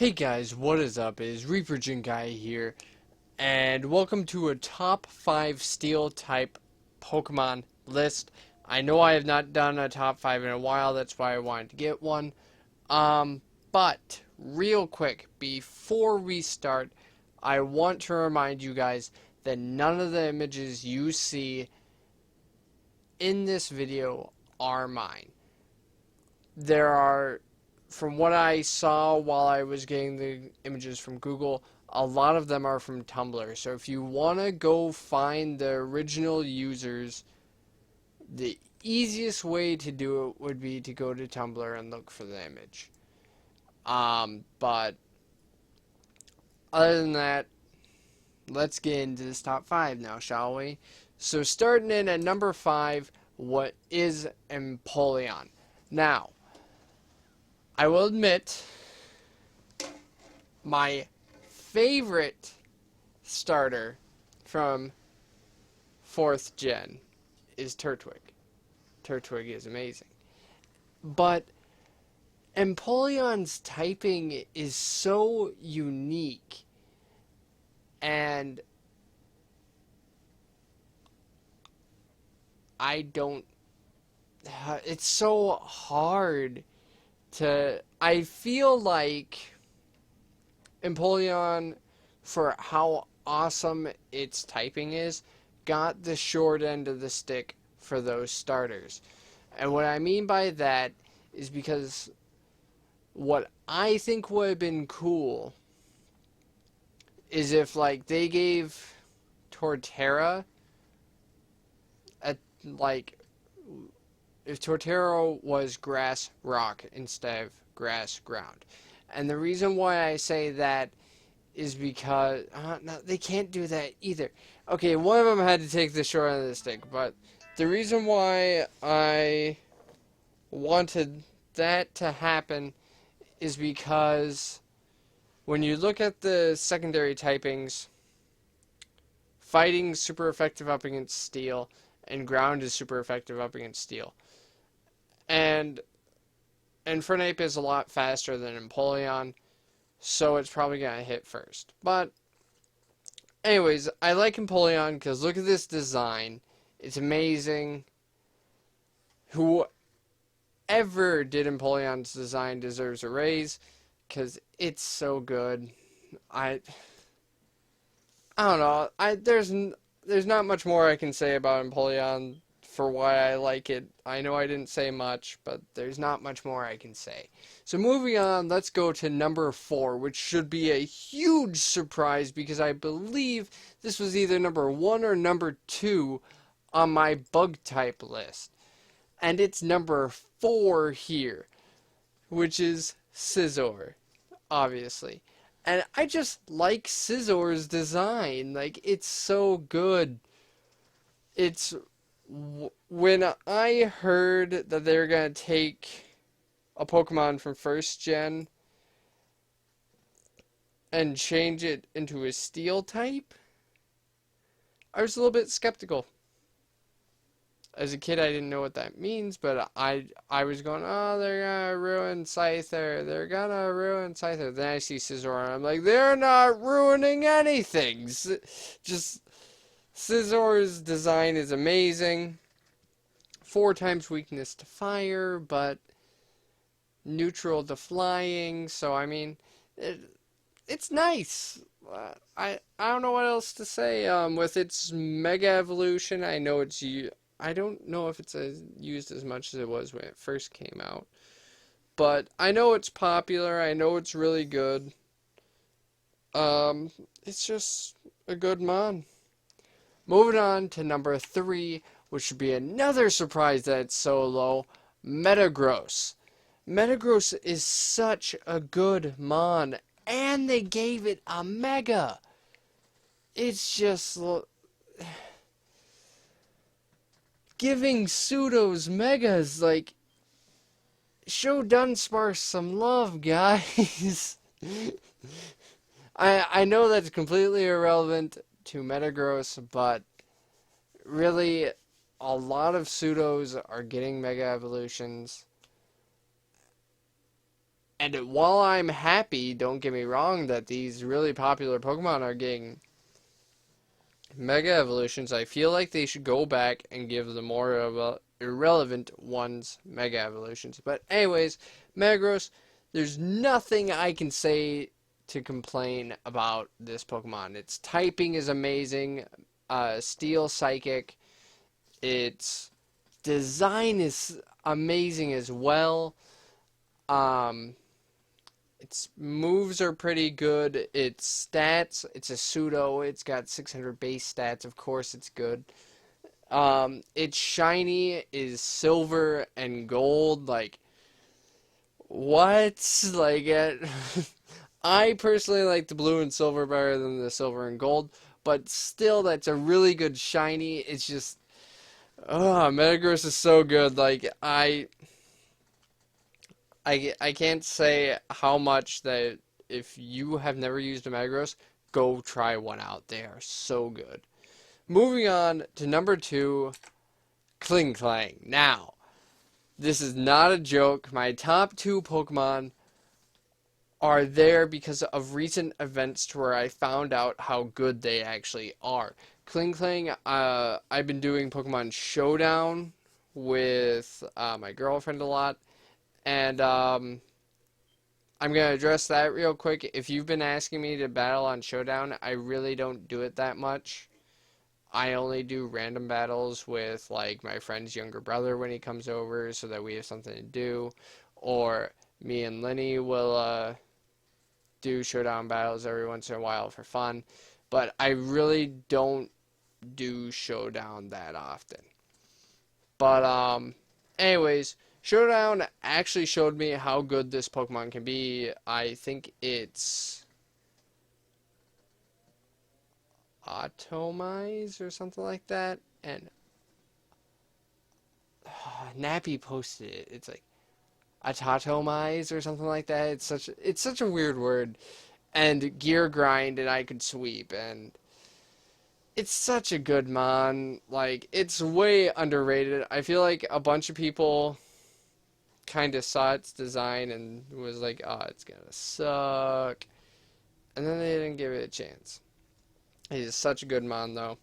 Hey guys, what is up? It is Reaper Guy here, and welcome to a top 5 steel type Pokemon list. I know I have not done a top 5 in a while, that's why I wanted to get one. But real quick, before we start, I want to remind you guys that none of the images you see in this video are mine. There are, from what I saw while I was getting the images from Google, a lot of them are from Tumblr. So if you want to go find the original users, the easiest way to do it would be to go to Tumblr and look for the image. But other than that, let's get into this top 5 now, shall we? So starting in at number 5, what is Empoleon? Now, I will admit, my favorite starter from 4th gen is Turtwig. Turtwig is amazing. But Empoleon's typing is so unique, and it's so hard I feel like Empoleon, for how awesome its typing is, got the short end of the stick for those starters. And what I mean by that is because what I think would have been cool is if, like, they gave Torterra if Torterra was grass rock instead of grass ground. And the reason why I say that is because no, they can't do that either. Okay, one of them had to take the short end of the stick, but the reason why I wanted that to happen is because when you look at the secondary typings, fighting super effective up against steel, and ground is super effective up against steel. And Infernape is a lot faster than Empoleon, so it's probably going to hit first. But, anyways, I like Empoleon because look at this design. It's amazing. Whoever did Empoleon's design deserves a raise because it's so good. I don't know. There's not much more I can say about Empoleon for why I like it. I know I didn't say much, but there's not much more I can say. So moving on, let's go to number 4, which should be a huge surprise because I believe this was either number 1 or number 2 on my bug type list. And it's number 4 here, which is Scizor, obviously. And I just like Scizor's design. Like, it's so good. When I heard that they were going to take a Pokemon from 1st gen and change it into a steel type, I was a little bit skeptical. As a kid, I didn't know what that means, but I was going, oh, they're gonna ruin Scyther. They're gonna ruin Scyther. Then I see Scizor, and I'm like, they're not ruining anything. Just Scizor's design is amazing. 4 times weakness to fire, but neutral to flying. So I mean, it's nice. I don't know what else to say. With its Mega Evolution, I know it's I don't know if it's used as much as it was when it first came out. But I know it's popular. I know it's really good. It's just a good mon. Moving on to number 3, which should be another surprise that it's so low, Metagross. Metagross is such a good mon, and they gave it a Mega. It's just giving Pseudos Megas, like, show Dunsparce some love, guys. I know that's completely irrelevant to Metagross, but really, a lot of Pseudos are getting Mega Evolutions. And while I'm happy, don't get me wrong, that these really popular Pokemon are getting Mega Evolutions, I feel like they should go back and give the more irrelevant ones Mega Evolutions. But anyways, Metagross, there's nothing I can say to complain about this Pokemon. Its typing is amazing. Steel Psychic. Its design is amazing as well. Its moves are pretty good. Its stats, it's a pseudo. It's got 600 base stats. Of course, it's good. Its shiny is silver and gold. Like, what? Like, I personally like the blue and silver better than the silver and gold. But still, that's a really good shiny. It's just, Metagross is so good. Like, I can't say how much that if you have never used a Metagross, go try one out. They are so good. Moving on to number 2, Klinklang. Now, this is not a joke. My top 2 Pokemon are there because of recent events to where I found out how good they actually are. Klinklang, I've been doing Pokemon Showdown with my girlfriend a lot. And I'm going to address that real quick. If you've been asking me to battle on Showdown, I really don't do it that much. I only do random battles with, like, my friend's younger brother when he comes over so that we have something to do. Or me and Lenny will do Showdown battles every once in a while for fun. But I really don't do Showdown that often. But, anyways, Showdown actually showed me how good this Pokemon can be. I think it's Atomize or something like that. And Nappy posted it. It's like Atatomize or something like that. It's such a weird word. And Gear Grind and I could sweep, and it's such a good mon. Like, it's way underrated. I feel like a bunch of people kind of saw its design and was like, oh, it's gonna suck. And then they didn't give it a chance. He's such a good mon, though.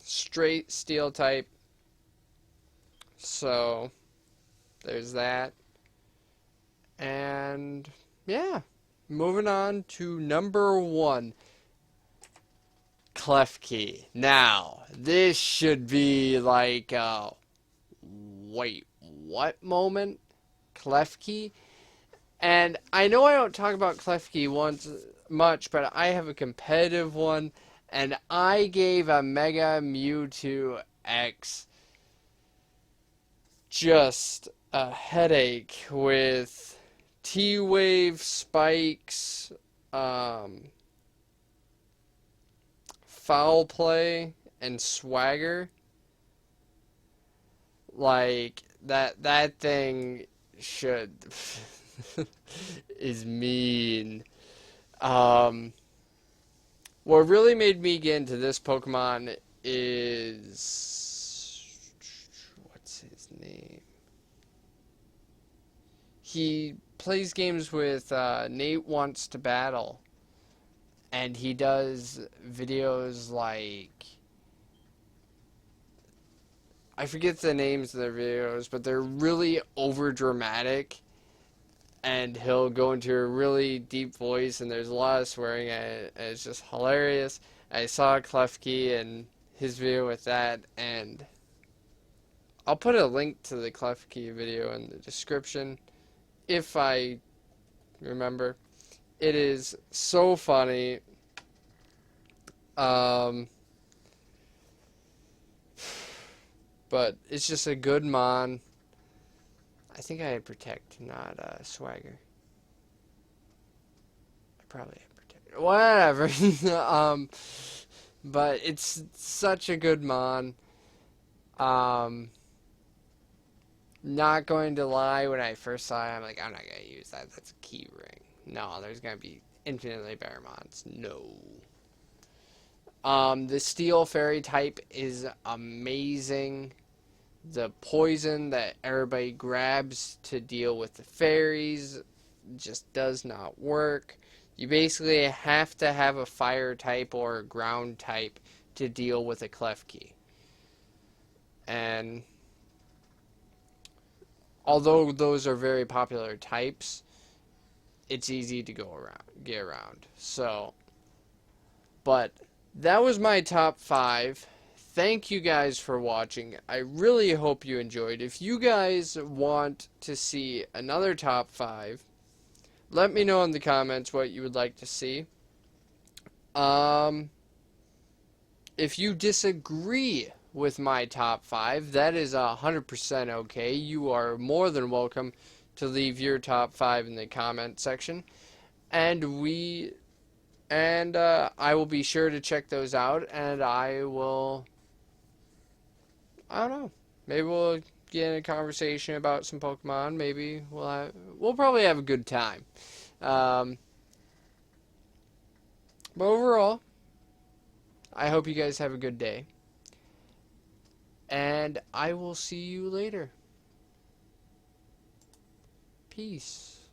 Straight steel type. So, there's that. And, yeah. Moving on to number 1. Klefki. Now, this should be like, wait, what moment? Klefki? And I know I don't talk about Klefki much, but I have a competitive one, and I gave a Mega Mewtwo X just a headache with T-Wave, Spikes, Foul Play, and Swagger. Like, that thing should is mean. What really made me get into this Pokemon is, what's his name? He plays games with Nate Wants to Battle, and he does videos like, I forget the names of their videos, but they're really over dramatic, and he'll go into a really deep voice, and there's a lot of swearing at it, and it's just hilarious. I saw Klefki and his video with that, and I'll put a link to the Klefki video in the description, if I remember. It is so funny. But it's just a good mon. I think I had Protect, not Swagger. I probably had Protect. Whatever. But it's such a good mon. Not going to lie, when I first saw it, I'm like, I'm not going to use that. That's a key ring. No, there's going to be infinitely better mons. No. The Steel Fairy type is amazing. the poison that everybody grabs to deal with the fairies just does not work. You basically have to have a fire type or a ground type to deal with a Klefki. And although those are very popular types, it's easy to get around. So, but that was my top 5. Thank you guys for watching. I really hope you enjoyed. If you guys want to see another top 5, let me know in the comments what you would like to see. If you disagree with my top 5, that is 100% okay. You are more than welcome to leave your top 5 in the comment section. And I will be sure to check those out, and I don't know, maybe we'll get in a conversation about some Pokemon. Maybe we'll probably have a good time. But overall, I hope you guys have a good day, and I will see you later. Peace.